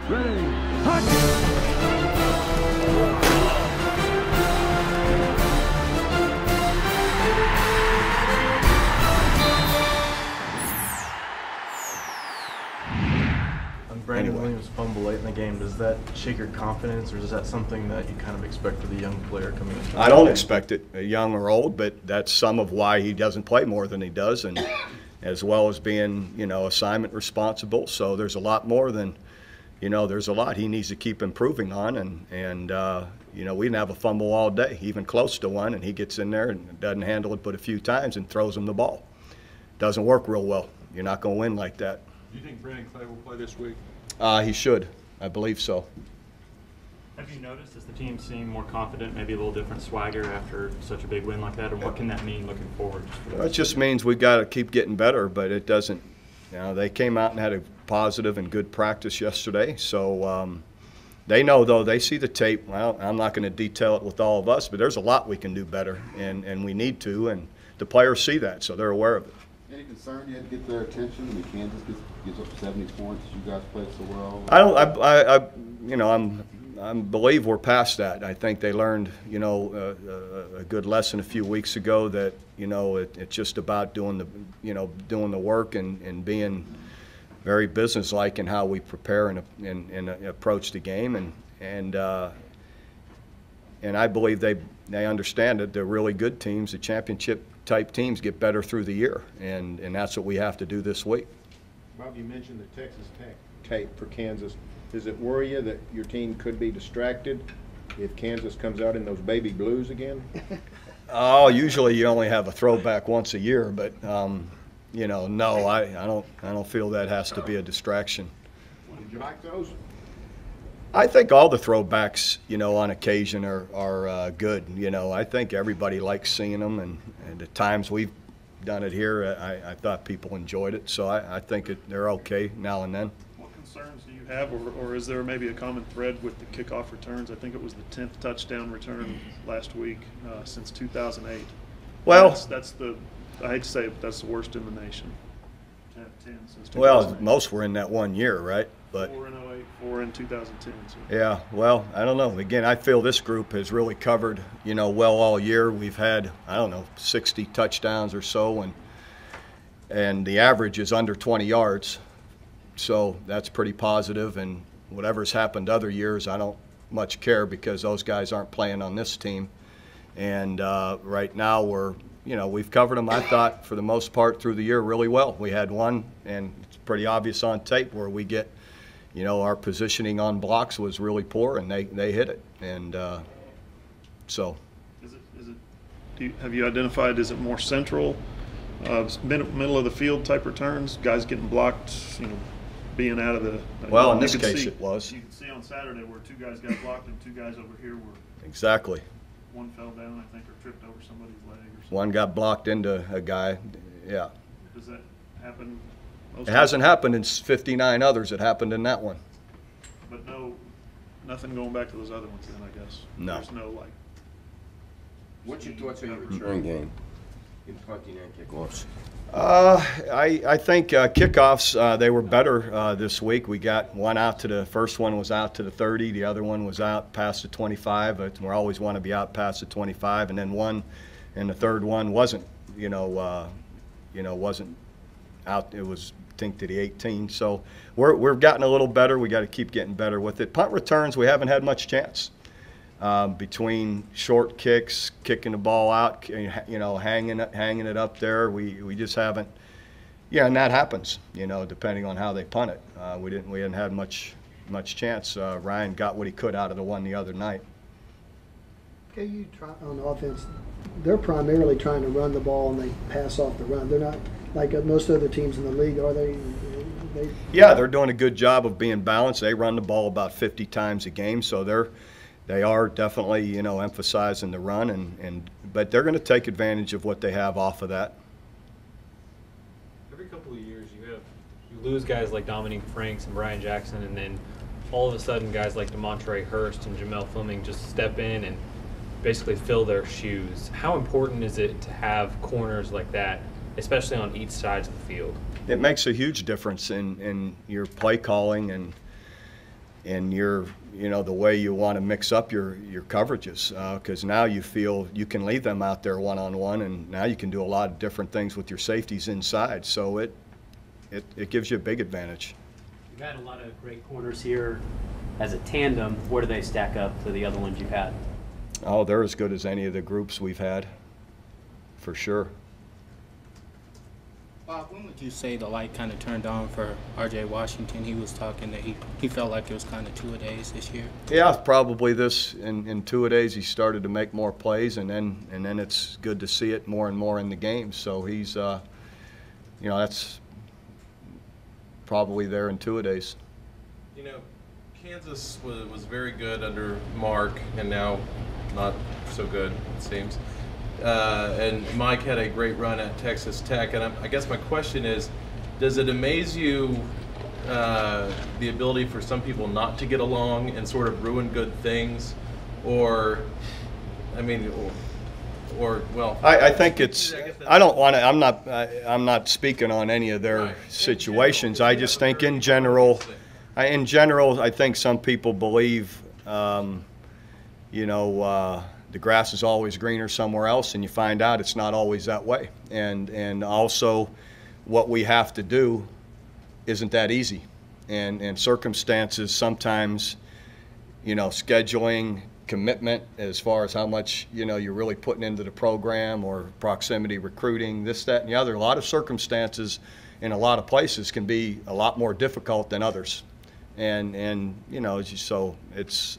Ready, hunt! Brandon Williams fumble late in the game, does that shake your confidence, or is that something that you kind of expect of the young player coming into I don't expect it, young or old, but that's some of why he doesn't play more than he does, and as well as being, assignment responsible. So there's a lot more than, there's a lot he needs to keep improving on, and we didn't have a fumble all day, even close to one, and he gets in there and doesn't handle it but a few times and throws him the ball. Doesn't work real well. You're not going to win like that. Do you think Brandon Clay will play this week? He should. I believe so. Have you noticed, is the team seem more confident, maybe a little different swagger after such a big win like that, or what can that mean looking forward? Well, it just means we've got to keep getting better, but it doesn't, they came out and had a positive and good practice yesterday, so they know, though, they see the tape. Well, I'm not going to detail it with all of us, but there's a lot we can do better, and we need to, and the players see that, so they're aware of it. Any concern you had to get their attention? I mean, Kansas gives up 70 points. You guys played so well. I believe we're past that. I think they learned, a good lesson a few weeks ago that, it's just about doing the work and being very businesslike in how we prepare and approach the game, and I believe they understand that they're really good teams. The championship type teams get better through the year, and that's what we have to do this week. Bob, you mentioned the Texas Tech tape for Kansas. Does it worry you that your team could be distracted if Kansas comes out in those baby blues again? Oh, usually you only have a throwback once a year, but no, I don't feel that has to be a distraction. Did you like those? I think all the throwbacks, on occasion are good. I think everybody likes seeing them, and the times we've done it here, I thought people enjoyed it. So I think they're okay now and then. What concerns do you have, or is there maybe a common thread with the kickoff returns? I think it was the 10th touchdown return last week since 2008. Well, that's the, I hate to say it, but that's the worst in the nation. 10 since 2008. Well, most were in that 1 year, right? But 4 in 08, 4 in 2010. So. Yeah, well, I don't know. Again, I feel this group has really covered, well all year. We've had, 60 touchdowns or so, and the average is under 20 yards. So that's pretty positive, and whatever's happened other years, I don't much care because those guys aren't playing on this team. And right now we've covered them, I thought, for the most part through the year really well. We had one, and it's pretty obvious on tape, where we get our positioning on blocks was really poor, and they hit it, and so. Have you identified, is it more central, middle of the field type returns, guys getting blocked, being out of the? Well, in this case, it was. You can see on Saturday where 2 guys got blocked and 2 guys over here were. Exactly. One fell down, I think, or tripped over somebody's leg or something. One got blocked into a guy, yeah. Does that happen? It hasn't happened in 59 others. It happened in that one. But nothing going back to those other ones then, I guess. No. There's no, like. What's your thoughts on your return game in punting and kickoffs? I think kickoffs, they were better this week. We got one out to the first one was out to the 30. The other one was out past the 25. We always want to be out past the 25. And then one, and the third one wasn't, wasn't out. It was, I think, to the 18. So we've gotten a little better. We got to keep getting better with it. Punt returns, we haven't had much chance. Between short kicks, kicking the ball out, hanging it up there, we just haven't. Yeah, and that happens, depending on how they punt it. We didn't have much chance. Ryan got what he could out of the one the other night. Okay, you try on offense. They're primarily trying to run the ball and they pass off the run. They're not like most other teams in the league, are they? Yeah, they're doing a good job of being balanced. They run the ball about 50 times a game, so they are definitely, emphasizing the run, but they're going to take advantage of what they have off of that. Every couple of years, you lose guys like Dominique Franks and Brian Jackson, and then all of a sudden, guys like DeMontre Hurst and Jamel Fleming just step in and basically fill their shoes. How important is it to have corners like that, especially on each side of the field? It makes a huge difference in your play calling, and your, the way you want to mix up your coverages, because now you feel you can leave them out there one-on-one, and now you can do a lot of different things with your safeties inside. So it gives you a big advantage. You've had a lot of great corners here as a tandem. Where do they stack up to the other ones you've had? Oh, they're as good as any of the groups we've had, for sure. Bob, when would you say the light kind of turned on for R.J. Washington? He was talking that he felt like it was kind of two-a-days this year. Yeah, probably this in two-a-days he started to make more plays, and then it's good to see it more and more in the game. So he's, that's probably there in two-a-days. Kansas was very good under Mark, and now not so good, it seems. And Mike had a great run at Texas Tech, and I guess my question is, does it amaze you the ability for some people not to get along and sort of ruin good things, or, I mean, well, I think it's. I don't want to. I'm not speaking on any of their situations. I just think in general, I think some people believe, the grass is always greener somewhere else, and you find out it's not always that way. And also, what we have to do isn't that easy, and circumstances sometimes, scheduling, commitment as far as how much you're really putting into the program, or proximity recruiting, this, that, and the other. A lot of circumstances in a lot of places can be a lot more difficult than others, and so it's.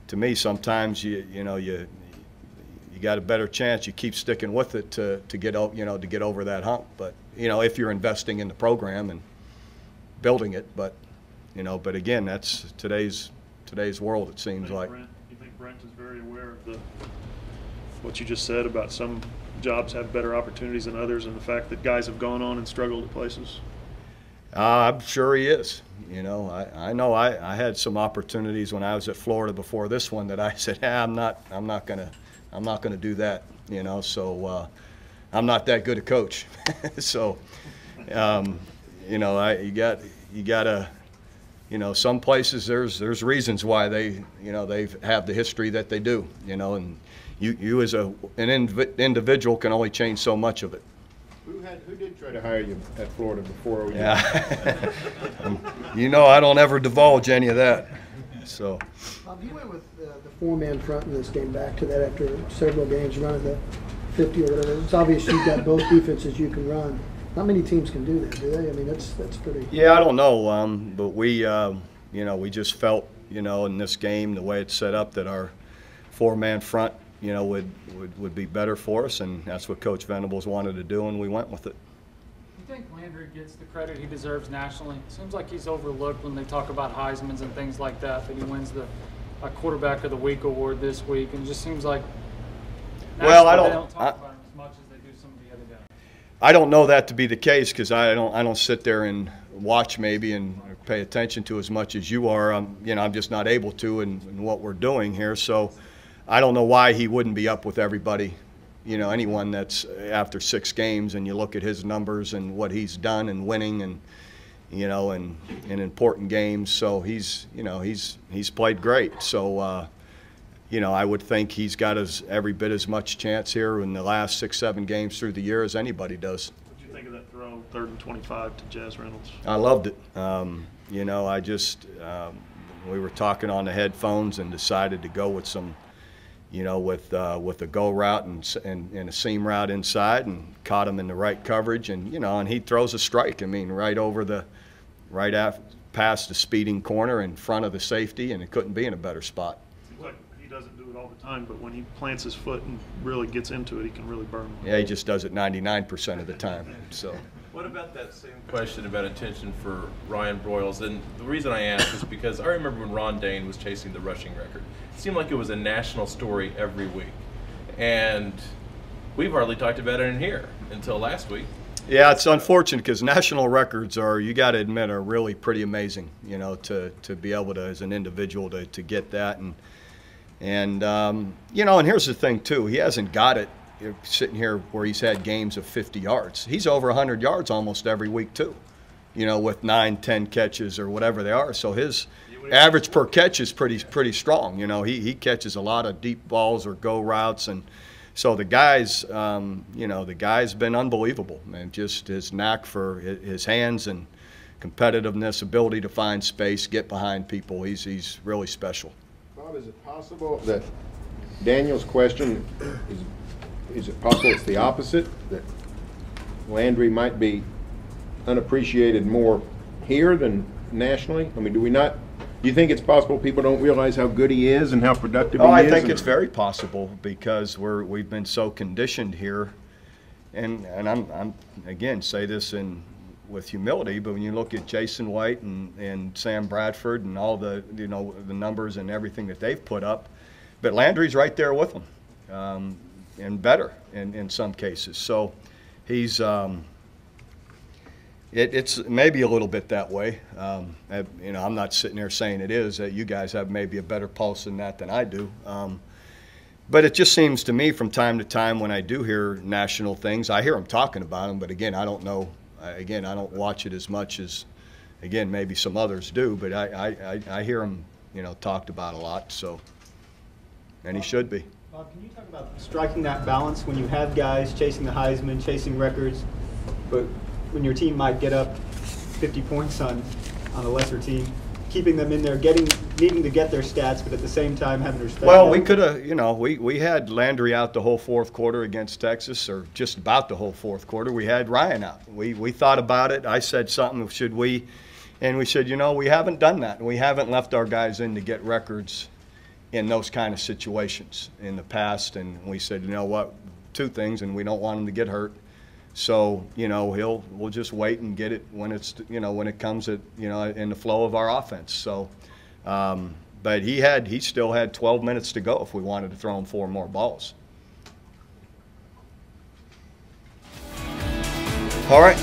To me, sometimes you got a better chance. You keep sticking with it to get over that hump. But if you're investing in the program and building it, but again, that's today's world. It seems like. You think Brent is very aware of what you just said about some jobs have better opportunities than others, and the fact that guys have gone on and struggled at places? I'm sure he is. I know I had some opportunities when I was at Florida before this one that I said, I'm not gonna do that. So I'm not that good a coach. So you gotta. Some places there's reasons why they have the history that they do. And you as an individual can only change so much of it. Who did try to hire you at Florida before? Yeah. I don't ever divulge any of that. So. You went with the four-man front in this game, back to that after several games running the 50 or whatever. It's obvious you've got both defenses you can run. Not many teams can do that, do they? I mean, that's pretty. Yeah, I don't know, but we just felt, in this game, the way it's set up, that our four-man front, would be better for us, and that's what Coach Venables wanted to do, and we went with it. You think Landry gets the credit he deserves nationally? It seems like he's overlooked when they talk about Heismans and things like that, that he wins the Quarterback of the Week award this week, and it just seems like they don't talk about him as much as they do some of the other guys. I don't know that to be the case, because I don't sit there and watch maybe and pay attention to as much as you are. I'm just not able to in what we're doing here, so I don't know why he wouldn't be up with everybody, anyone that's after 6 games, and you look at his numbers and what he's done and winning and, and in important games. So he's played great. So, I would think he's got every bit as much chance here in the last 6, 7 games through the year as anybody does. What did you think of that throw, 3rd and 25 to Jazz Reynolds? I loved it. I just we were talking on the headphones and decided to go with some. With a go route and a seam route inside, and caught him in the right coverage, and and he throws a strike. I mean, right past the speeding corner in front of the safety, and it couldn't be in a better spot. Seems like he doesn't do it all the time, but when he plants his foot and really gets into it, he can really burn them. Yeah, he just does it 99% of the time. So. What about that same question about attention for Ryan Broyles? And the reason I ask is because I remember when Ron Dane was chasing the rushing record. It seemed like it was a national story every week. And we've hardly talked about it in here until last week. Yeah, it's unfortunate because national records are, you got to admit, are really pretty amazing, to be able to, as an individual, to get that. And here's the thing, too. He hasn't got it sitting here where he's had games of 50 yards. He's over 100 yards almost every week, too. you know, with 9, 10 catches or whatever they are. So his average per catch is pretty strong. You know, he catches a lot of deep balls or go routes, and so the guy's, you know, the guy's been unbelievable, man. Just his knack for his hands and competitiveness, ability to find space, get behind people. He's really special. Bob, is it possible that Daniel's question is it possible it's the opposite, that Landry might be unappreciated more here than nationally? I mean, do you think it's possible people don't realize how good he is and how productive he is? I think it's very possible because we've been so conditioned here, and I'm again say this with humility, but when you look at Jason White and Sam Bradford and all the, you know, the numbers and everything that they've put up, but Landry's right there with them, and better in some cases. So he's it's maybe a little bit that way. You know, I'm not sitting there saying it is. You guys have maybe a better pulse in that than I do. But it just seems to me from time to time when I do hear national things, I hear them talking about them, but again, I don't know. Again, I don't watch it as much as, again, maybe some others do, but I hear him, you know, talked about a lot, so, and he should be. Bob, can you talk about striking that balance when you have guys chasing the Heisman, chasing records, but when your team might get up 50 points on a lesser team, keeping them in there, needing to get their stats, but at the same time having respect? Well, we could have, you know, we had Landry out the whole fourth quarter against Texas, or just about the whole fourth quarter. We had Ryan out. We thought about it. I said something, should we? And we said, you know, we haven't done that. We haven't left our guys in to get records in those kind of situations in the past. And we said, you know what, two things, and we don't want them to get hurt. So, you know, we'll just wait and get it when it's, you know, when it comes at, you know, in the flow of our offense. So, but he still had 12 minutes to go if we wanted to throw him 4 more balls. All right.